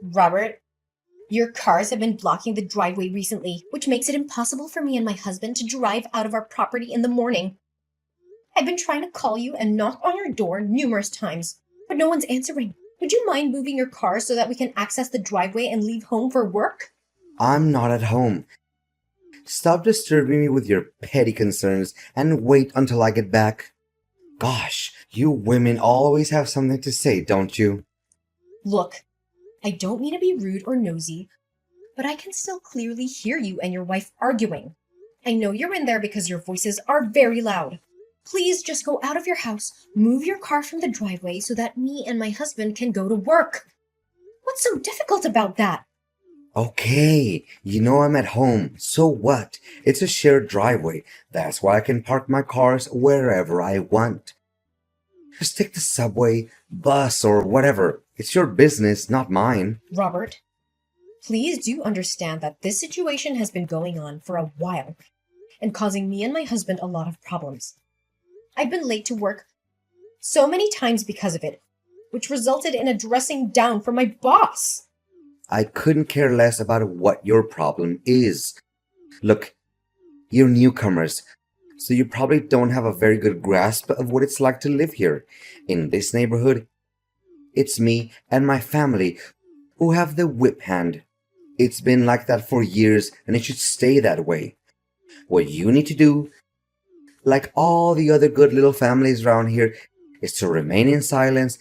Robert, your cars have been blocking the driveway recently, which makes it impossible for me and my husband to drive out of our property in the morning. I've been trying to call you and knock on your door numerous times, but no one's answering. Would you mind moving your car so that we can access the driveway and leave home for work? I'm not at home. Stop disturbing me with your petty concerns and wait until I get back. Gosh, you women always have something to say, don't you? Look, I don't mean to be rude or nosy, but I can still clearly hear you and your wife arguing. I know you're in there because your voices are very loud. Please just go out of your house, move your car from the driveway so that me and my husband can go to work. What's so difficult about that? Okay, you know I'm at home, so what? It's a shared driveway. That's why I can park my cars wherever I want. Just take the subway, bus, or whatever. It's your business, not mine. Robert, please do understand that this situation has been going on for a while and causing me and my husband a lot of problems. I've been late to work so many times because of it, which resulted in a dressing down from my boss. I couldn't care less about what your problem is. Look, you're newcomers, so you probably don't have a very good grasp of what it's like to live here. In this neighborhood, it's me and my family who have the whip hand. It's been like that for years, and it should stay that way. What you need to do, like all the other good little families around here, is to remain in silence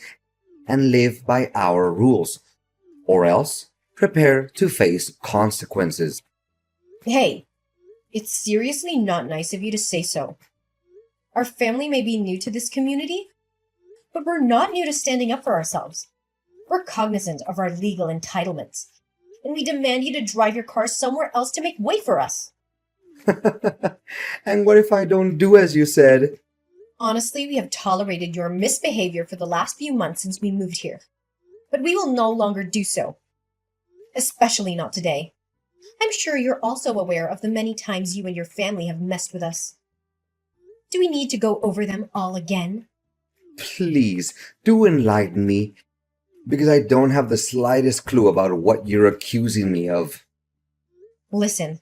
and live by our rules, or else prepare to face consequences. Hey, it's seriously not nice of you to say so. Our family may be new to this community, but we're not new to standing up for ourselves. We're cognizant of our legal entitlements, and we demand you to drive your car somewhere else to make way for us. And what if I don't do as you said? Honestly, we have tolerated your misbehavior for the last few months since we moved here, but we will no longer do so. Especially not today. I'm sure you're also aware of the many times you and your family have messed with us. Do we need to go over them all again? Please, do enlighten me, because I don't have the slightest clue about what you're accusing me of. Listen,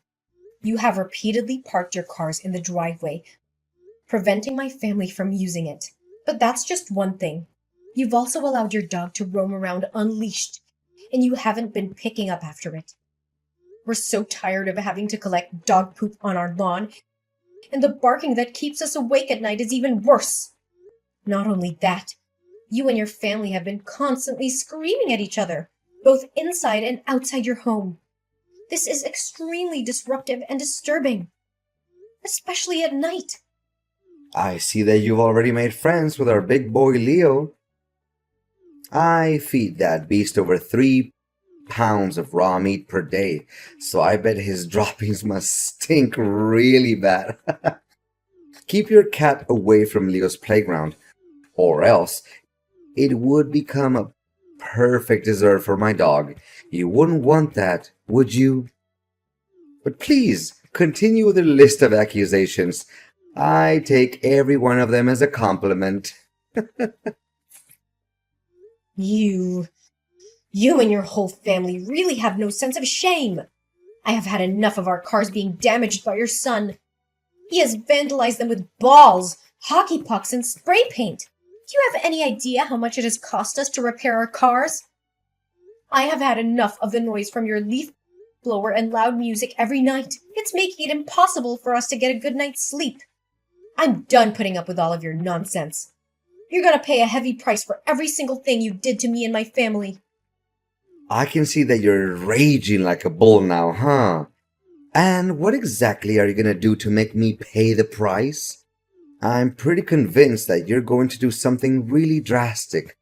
you have repeatedly parked your cars in the driveway, preventing my family from using it. But that's just one thing. You've also allowed your dog to roam around unleashed, and you haven't been picking up after it. We're so tired of having to collect dog poop on our lawn, and the barking that keeps us awake at night is even worse. Not only that, you and your family have been constantly screaming at each other, both inside and outside your home. This is extremely disruptive and disturbing, especially at night. I see that you've already made friends with our big boy Leo. I feed that beast over 3 pounds of raw meat per day, so I bet his droppings must stink really bad. Keep your cat away from Leo's playground, or else it would become a perfect dessert for my dog. You wouldn't want that, would you? But please, continue with the list of accusations. I take every one of them as a compliment. You You and your whole family really have no sense of shame. I have had enough of our cars being damaged by your son. He has vandalized them with balls, hockey pucks, and spray paint. Do you have any idea how much it has cost us to repair our cars? I have had enough of the noise from your leaf blower and loud music every night. It's making it impossible for us to get a good night's sleep. I'm done putting up with all of your nonsense. You're gonna pay a heavy price for every single thing you did to me and my family. I can see that you're raging like a bull now, huh? And what exactly are you gonna do to make me pay the price? I'm pretty convinced that you're going to do something really drastic.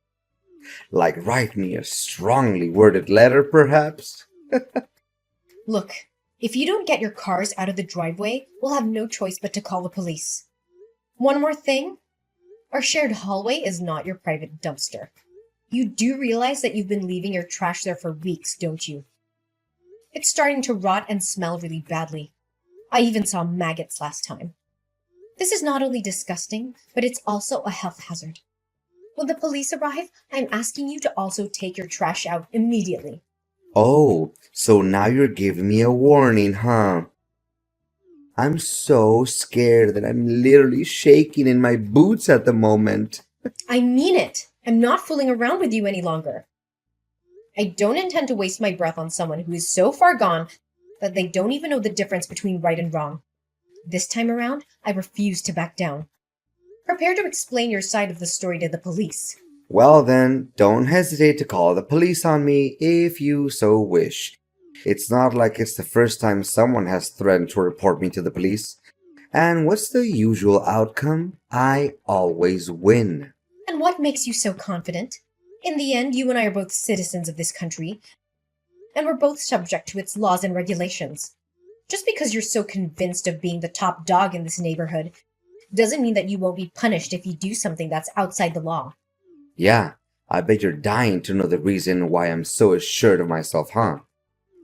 Like write me a strongly worded letter, perhaps? Look, if you don't get your cars out of the driveway, we'll have no choice but to call the police. One more thing. Our shared hallway is not your private dumpster. You do realize that you've been leaving your trash there for weeks, don't you? It's starting to rot and smell really badly. I even saw maggots last time. This is not only disgusting, but it's also a health hazard. When the police arrive, I'm asking you to also take your trash out immediately. Oh, so now you're giving me a warning, huh? I'm so scared that I'm literally shaking in my boots at the moment. I mean it. I'm not fooling around with you any longer. I don't intend to waste my breath on someone who is so far gone that they don't even know the difference between right and wrong. This time around, I refuse to back down. Prepare to explain your side of the story to the police. Well, then, don't hesitate to call the police on me if you so wish. It's not like it's the first time someone has threatened to report me to the police. And what's the usual outcome? I always win. And what makes you so confident? In the end, you and I are both citizens of this country, and we're both subject to its laws and regulations. Just because you're so convinced of being the top dog in this neighborhood doesn't mean that you won't be punished if you do something that's outside the law. Yeah, I bet you're dying to know the reason why I'm so assured of myself, huh?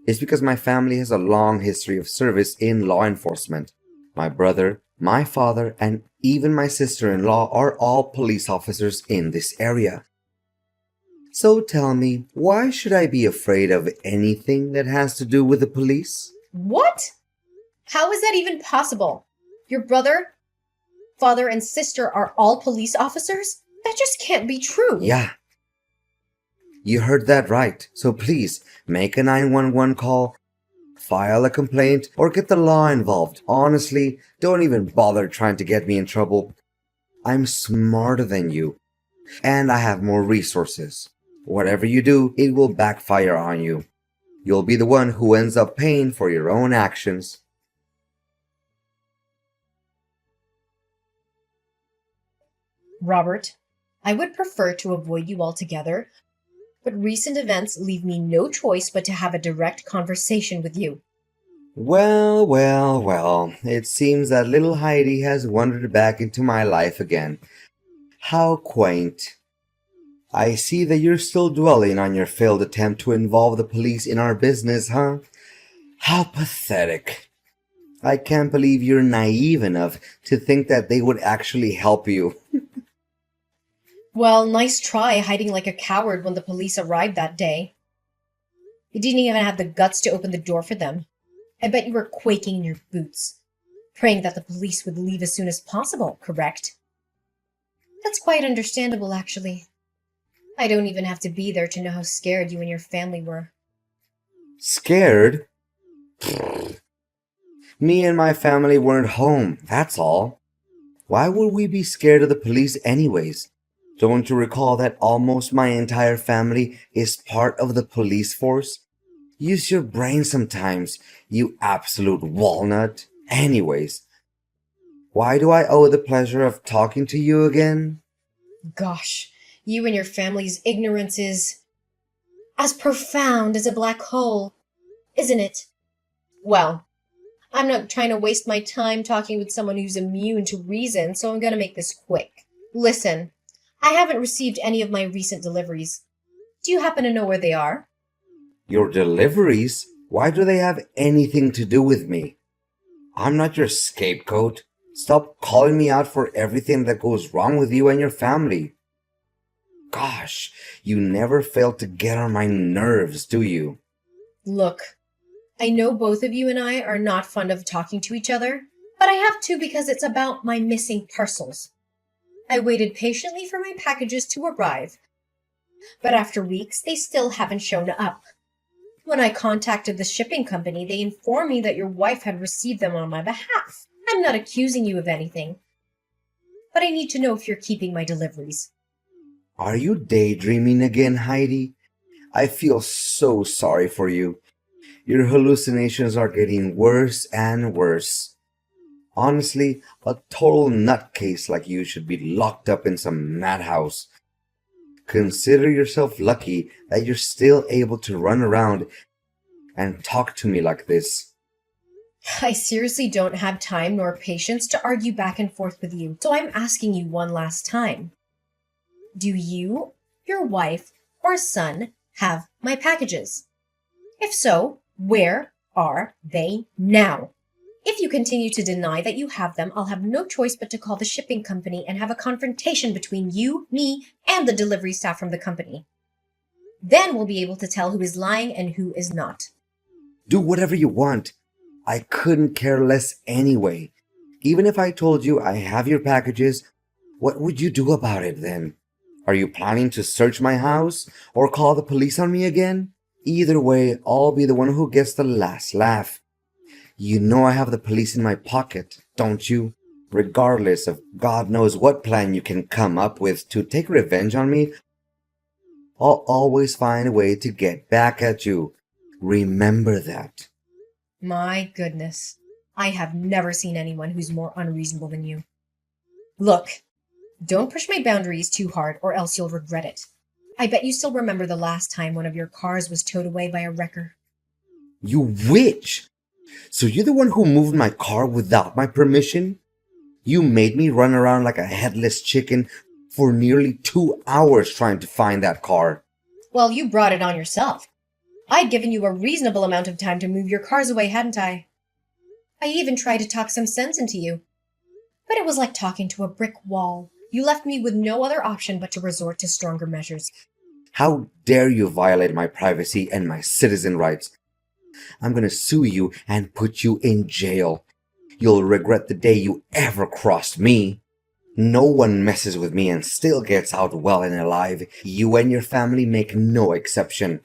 It's because my family has a long history of service in law enforcement. My brother, my father, and even my sister-in-law are all police officers in this area. So tell me, why should I be afraid of anything that has to do with the police? What? How is that even possible? Your brother, father, and sister are all police officers? That just can't be true. Yeah, you heard that right. So please, make a 911 call, file a complaint, or get the law involved. Honestly, don't even bother trying to get me in trouble. I'm smarter than you, and I have more resources. Whatever you do, it will backfire on you. You'll be the one who ends up paying for your own actions. Robert, I would prefer to avoid you altogether, but recent events leave me no choice but to have a direct conversation with you. Well, well, well, it seems that little Heidi has wandered back into my life again. How quaint. I see that you're still dwelling on your failed attempt to involve the police in our business, huh? How pathetic. I can't believe you're naive enough to think that they would actually help you. Well, nice try hiding like a coward when the police arrived that day. You didn't even have the guts to open the door for them. I bet you were quaking in your boots, praying that the police would leave as soon as possible, correct? That's quite understandable, actually. I don't even have to be there to know how scared you and your family were. Scared? Me and my family weren't home, that's all. Why would we be scared of the police anyways? Don't you recall that almost my entire family is part of the police force? Use your brain sometimes, you absolute walnut. Anyways, why do I owe the pleasure of talking to you again? Gosh, you and your family's ignorance is as profound as a black hole, isn't it? Well, I'm not trying to waste my time talking with someone who's immune to reason, so I'm going to make this quick. Listen, I haven't received any of my recent deliveries. Do you happen to know where they are? Your deliveries? Why do they have anything to do with me? I'm not your scapegoat. Stop calling me out for everything that goes wrong with you and your family. Gosh, you never fail to get on my nerves, do you? Look, I know both of you and I are not fond of talking to each other, but I have to because it's about my missing parcels. I waited patiently for my packages to arrive, but after weeks, they still haven't shown up. When I contacted the shipping company, they informed me that your wife had received them on my behalf. I'm not accusing you of anything, but I need to know if you're keeping my deliveries. Are you daydreaming again, Heidi? I feel so sorry for you. Your hallucinations are getting worse and worse. Honestly, a total nutcase like you should be locked up in some madhouse. Consider yourself lucky that you're still able to run around and talk to me like this. I seriously don't have time nor patience to argue back and forth with you, so I'm asking you one last time. Do you, your wife, or son have my packages? If so, where are they now? If you continue to deny that you have them, I'll have no choice but to call the shipping company and have a confrontation between you, me, and the delivery staff from the company. Then we'll be able to tell who is lying and who is not. Do whatever you want. I couldn't care less anyway. Even if I told you I have your packages, what would you do about it then? Are you planning to search my house or call the police on me again? Either way, I'll be the one who gets the last laugh. You know I have the police in my pocket, don't you? Regardless of God knows what plan you can come up with to take revenge on me, I'll always find a way to get back at you. Remember that. My goodness. I have never seen anyone who's more unreasonable than you. Look, don't push my boundaries too hard or else you'll regret it. I bet you still remember the last time one of your cars was towed away by a wrecker. You witch! So you're the one who moved my car without my permission? You made me run around like a headless chicken for nearly 2 hours trying to find that car. Well, you brought it on yourself. I'd given you a reasonable amount of time to move your cars away, hadn't I? I even tried to talk some sense into you. But it was like talking to a brick wall. You left me with no other option but to resort to stronger measures. How dare you violate my privacy and my citizen rights? I'm gonna sue you and put you in jail. You'll regret the day you ever crossed me. No one messes with me and still gets out well and alive. You and your family make no exception.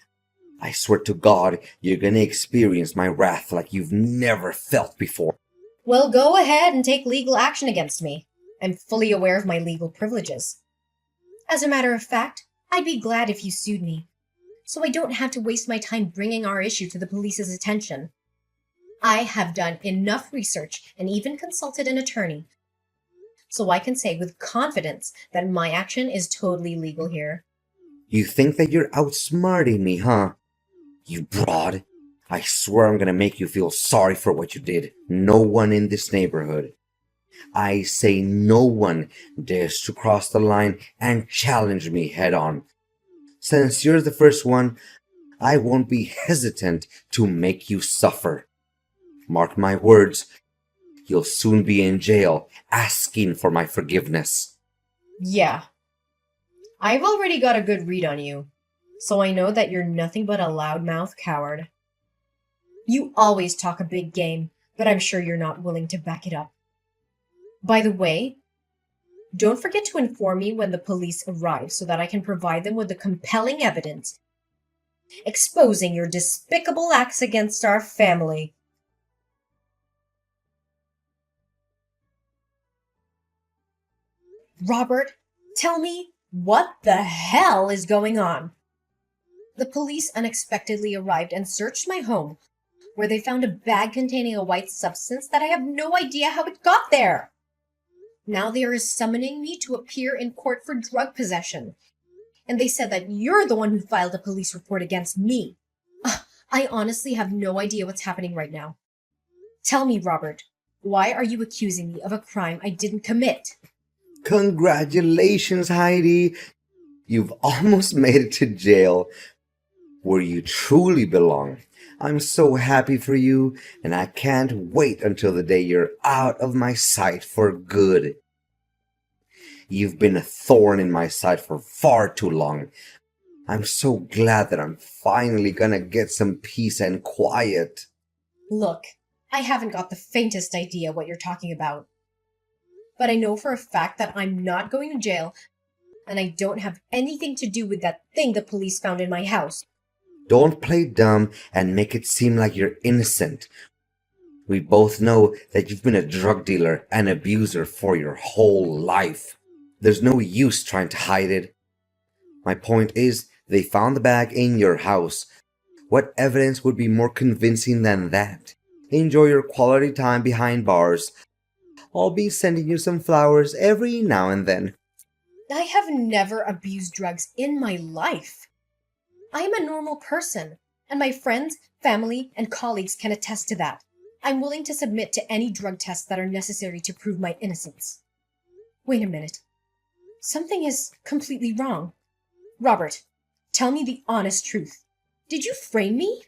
I swear to God, you're gonna experience my wrath like you've never felt before. Well, go ahead and take legal action against me. I'm fully aware of my legal privileges. As a matter of fact, I'd be glad if you sued me, so I don't have to waste my time bringing our issue to the police's attention. I have done enough research and even consulted an attorney, so I can say with confidence that my action is totally legal here. You think that you're outsmarting me, huh? You broad. I swear I'm gonna make you feel sorry for what you did. No one in this neighborhood. I say no one dares to cross the line and challenge me head on. Since you're the first one, I won't be hesitant to make you suffer. Mark my words, you'll soon be in jail asking for my forgiveness. Yeah, I've already got a good read on you, so I know that you're nothing but a loudmouth coward. You always talk a big game, but I'm sure you're not willing to back it up. By the way, don't forget to inform me when the police arrive so that I can provide them with the compelling evidence exposing your despicable acts against our family. Robert, tell me, what the hell is going on? The police unexpectedly arrived and searched my home, where they found a bag containing a white substance that I have no idea how it got there. Now they are summoning me to appear in court for drug possession. And they said that you're the one who filed a police report against me. I honestly have no idea what's happening right now. Tell me, Robert, why are you accusing me of a crime I didn't commit? Congratulations, Heidi. You've almost made it to jail, where you truly belong. I'm so happy for you, and I can't wait until the day you're out of my sight for good. You've been a thorn in my side for far too long. I'm so glad that I'm finally gonna get some peace and quiet. Look, I haven't got the faintest idea what you're talking about. But I know for a fact that I'm not going to jail, and I don't have anything to do with that thing the police found in my house. Don't play dumb and make it seem like you're innocent. We both know that you've been a drug dealer and abuser for your whole life. There's no use trying to hide it. My point is, they found the bag in your house. What evidence would be more convincing than that? Enjoy your quality time behind bars. I'll be sending you some flowers every now and then. I have never abused drugs in my life. I am a normal person, and my friends, family, and colleagues can attest to that. I'm willing to submit to any drug tests that are necessary to prove my innocence. Wait a minute. Something is completely wrong. Robert, tell me the honest truth. Did you frame me?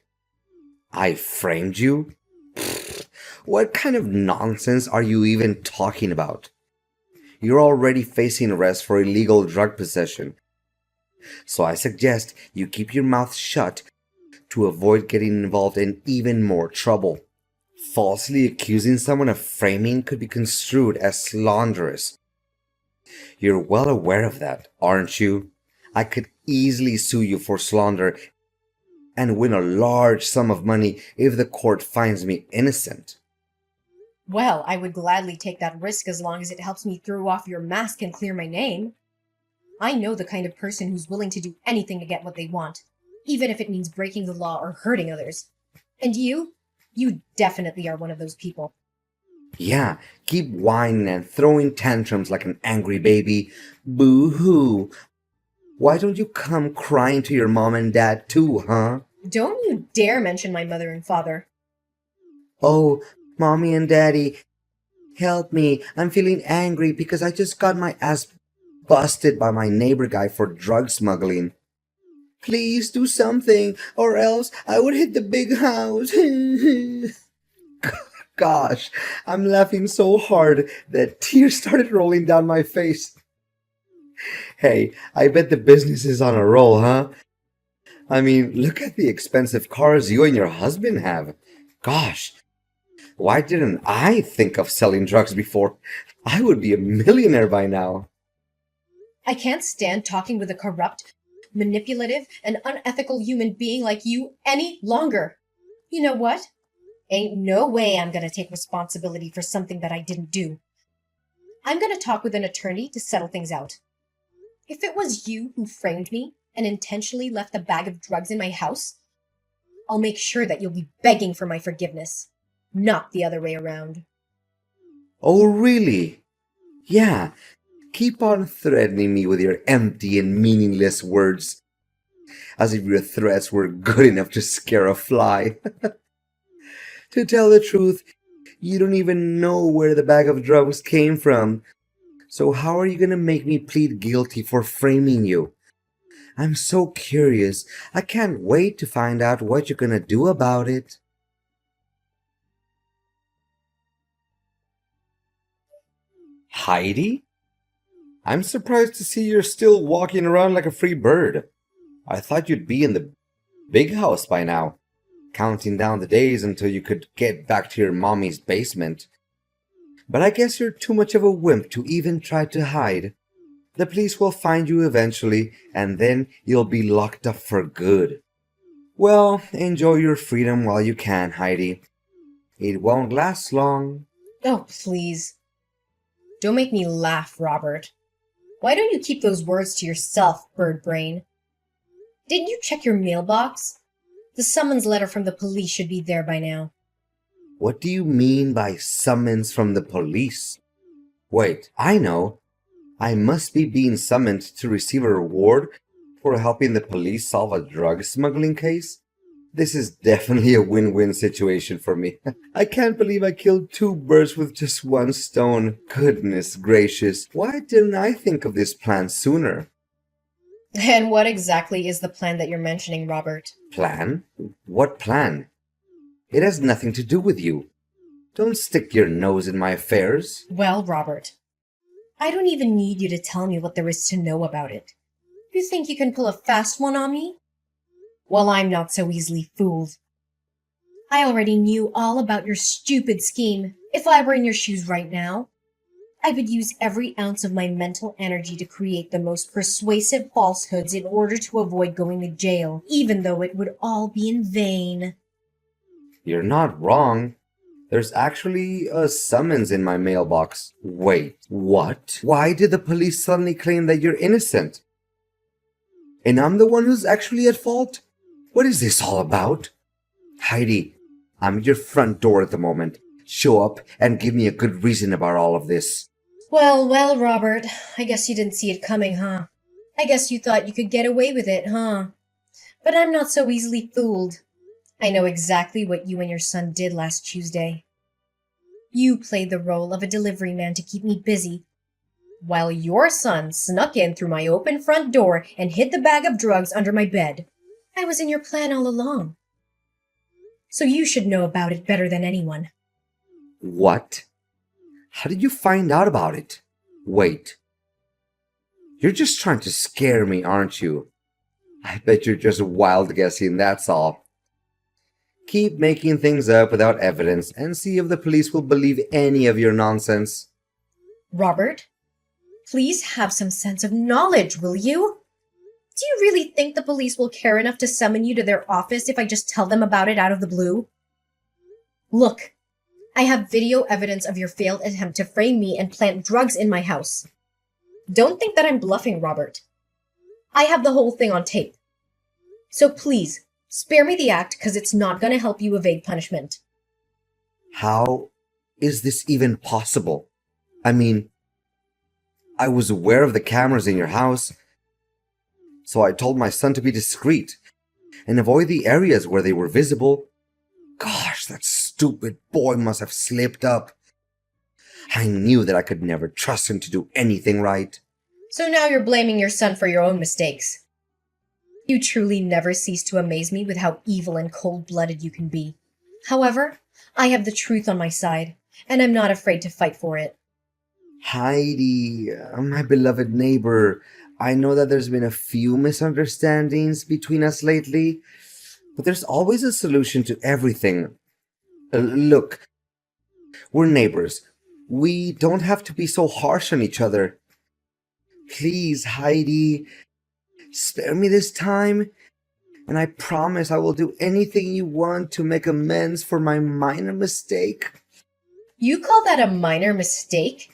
I framed you? Pfft, what kind of nonsense are you even talking about? You're already facing arrest for illegal drug possession. So I suggest you keep your mouth shut to avoid getting involved in even more trouble. Falsely accusing someone of framing could be construed as slanderous. You're well aware of that, aren't you? I could easily sue you for slander and win a large sum of money if the court finds me innocent. Well, I would gladly take that risk as long as it helps me throw off your mask and clear my name. I know the kind of person who's willing to do anything to get what they want, even if it means breaking the law or hurting others. And you definitely are one of those people. Yeah, keep whining and throwing tantrums like an angry baby. Boo hoo. Why don't you come crying to your mom and dad too, huh? Don't you dare mention my mother and father. Oh, mommy and daddy, help me. I'm feeling angry because I just got my ass busted by my neighbor guy for drug smuggling. Please do something, or else I would hit the big house. Gosh, I'm laughing so hard that tears started rolling down my face. Hey, I bet the business is on a roll, huh? I mean, look at the expensive cars you and your husband have. Gosh, why didn't I think of selling drugs before? I would be a millionaire by now. I can't stand talking with a corrupt, manipulative, and unethical human being like you any longer. You know what? Ain't no way I'm gonna take responsibility for something that I didn't do. I'm gonna talk with an attorney to settle things out. If it was you who framed me and intentionally left a bag of drugs in my house, I'll make sure that you'll be begging for my forgiveness, not the other way around. Oh, really? Yeah, keep on threatening me with your empty and meaningless words, as if your threats were good enough to scare a fly. To tell the truth, you don't even know where the bag of drugs came from. So how are you gonna make me plead guilty for framing you? I'm so curious. I can't wait to find out what you're gonna do about it. Heidi? I'm surprised to see you're still walking around like a free bird. I thought you'd be in the big house by now, counting down the days until you could get back to your mommy's basement. But I guess you're too much of a wimp to even try to hide. The police will find you eventually, and then you'll be locked up for good. Well, enjoy your freedom while you can, Heidi. It won't last long. Oh, please. Don't make me laugh, Robert. Why don't you keep those words to yourself, bird brain? Didn't you check your mailbox? The summons letter from the police should be there by now. What do you mean by summons from the police? Wait, I know. I must be being summoned to receive a reward for helping the police solve a drug smuggling case? This is definitely a win-win situation for me. I can't believe I killed two birds with just one stone. Goodness gracious, why didn't I think of this plan sooner? And what exactly is the plan that you're mentioning, Robert? Plan? What plan? It has nothing to do with you. Don't stick your nose in my affairs. Well, Robert, I don't even need you to tell me what there is to know about it. You think you can pull a fast one on me? Well, I'm not so easily fooled. I already knew all about your stupid scheme. If I were in your shoes right now, I would use every ounce of my mental energy to create the most persuasive falsehoods in order to avoid going to jail, even though it would all be in vain. You're not wrong. There's actually a summons in my mailbox. Wait, what? Why did the police suddenly claim that you're innocent? And I'm the one who's actually at fault? What is this all about? Heidi, I'm at your front door at the moment. Show up and give me a good reason about all of this. Well, Robert, I guess you didn't see it coming, huh? I guess you thought you could get away with it, huh? But I'm not so easily fooled. I know exactly what you and your son did last Tuesday. You played the role of a delivery man to keep me busy, while your son snuck in through my open front door and hid the bag of drugs under my bed. I was in your plan all along. So you should know about it better than anyone. What? How did you find out about it? Wait. You're just trying to scare me, aren't you? I bet you're just wild guessing, that's all. Keep making things up without evidence and see if the police will believe any of your nonsense. Robert, please have some sense of knowledge, will you? Do you really think the police will care enough to summon you to their office if I just tell them about it out of the blue? Look, I have video evidence of your failed attempt to frame me and plant drugs in my house. Don't think that I'm bluffing, Robert. I have the whole thing on tape. So please, spare me the act because it's not going to help you evade punishment. How is this even possible? I mean, I was aware of the cameras in your house, so I told my son to be discreet and avoid the areas where they were visible. Gosh, that stupid boy must have slipped up. I knew that I could never trust him to do anything right. So now you're blaming your son for your own mistakes. You truly never cease to amaze me with how evil and cold-blooded you can be. However, I have the truth on my side, and I'm not afraid to fight for it. Heidi, my beloved neighbor, I know that there's been a few misunderstandings between us lately, but there's always a solution to everything. Look, we're neighbors. We don't have to be so harsh on each other. Please, Heidi, spare me this time, and I promise I will do anything you want to make amends for my minor mistake. You call that a minor mistake?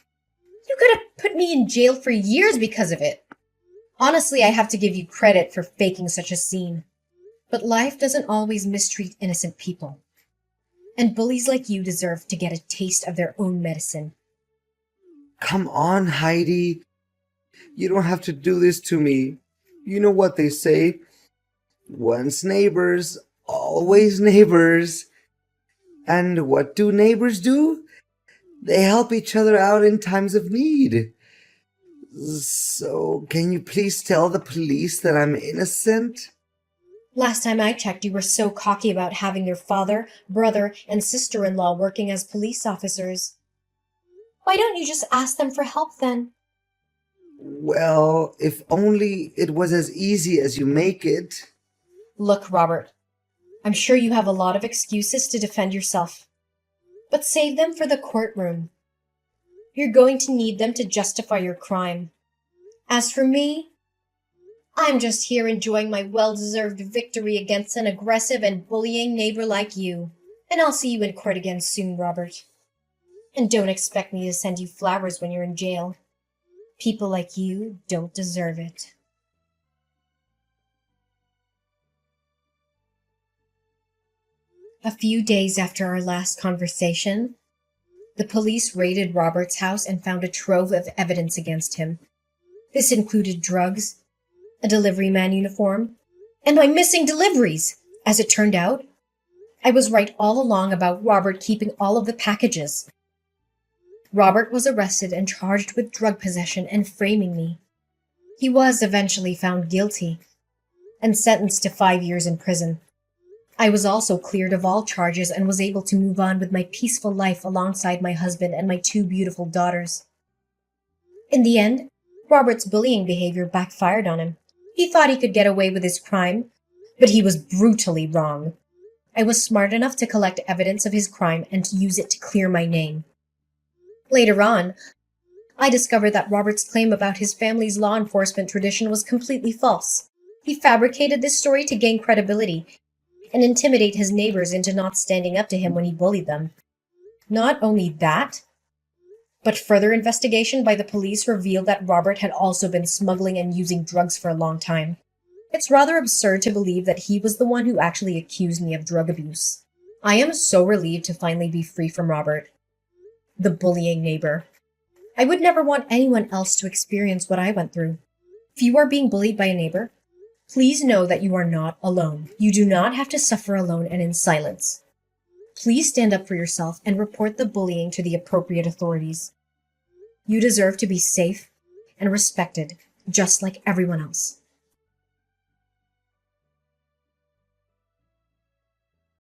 You could have put me in jail for years because of it. Honestly, I have to give you credit for faking such a scene. But life doesn't always mistreat innocent people. And bullies like you deserve to get a taste of their own medicine. Come on, Heidi. You don't have to do this to me. You know what they say. Once neighbors, always neighbors. And what do neighbors do? They help each other out in times of need. So, can you please tell the police that I'm innocent? Last time I checked, you were so cocky about having your father, brother, and sister-in-law working as police officers. Why don't you just ask them for help then? Well, if only it was as easy as you make it. Look, Robert, I'm sure you have a lot of excuses to defend yourself. But save them for the courtroom. You're going to need them to justify your crime. As for me, I'm just here enjoying my well-deserved victory against an aggressive and bullying neighbor like you. And I'll see you in court again soon, Robert. And don't expect me to send you flowers when you're in jail. People like you don't deserve it. A few days after our last conversation, the police raided Robert's house and found a trove of evidence against him. This included drugs, a delivery man uniform, and my missing deliveries. As it turned out, I was right all along about Robert keeping all of the packages. Robert was arrested and charged with drug possession and framing me. He was eventually found guilty and sentenced to 5 years in prison. I was also cleared of all charges and was able to move on with my peaceful life alongside my husband and my 2 beautiful daughters. In the end, Robert's bullying behavior backfired on him. He thought he could get away with his crime, but he was brutally wrong. I was smart enough to collect evidence of his crime and to use it to clear my name. Later on, I discovered that Robert's claim about his family's law enforcement tradition was completely false. He fabricated this story to gain credibility and intimidate his neighbors into not standing up to him when he bullied them. Not only that, but further investigation by the police revealed that Robert had also been smuggling and using drugs for a long time. It's rather absurd to believe that he was the one who actually accused me of drug abuse. I am so relieved to finally be free from Robert, the bullying neighbor. I would never want anyone else to experience what I went through. If you are being bullied by a neighbor, please know that you are not alone. You do not have to suffer alone and in silence. Please stand up for yourself and report the bullying to the appropriate authorities. You deserve to be safe and respected, just like everyone else.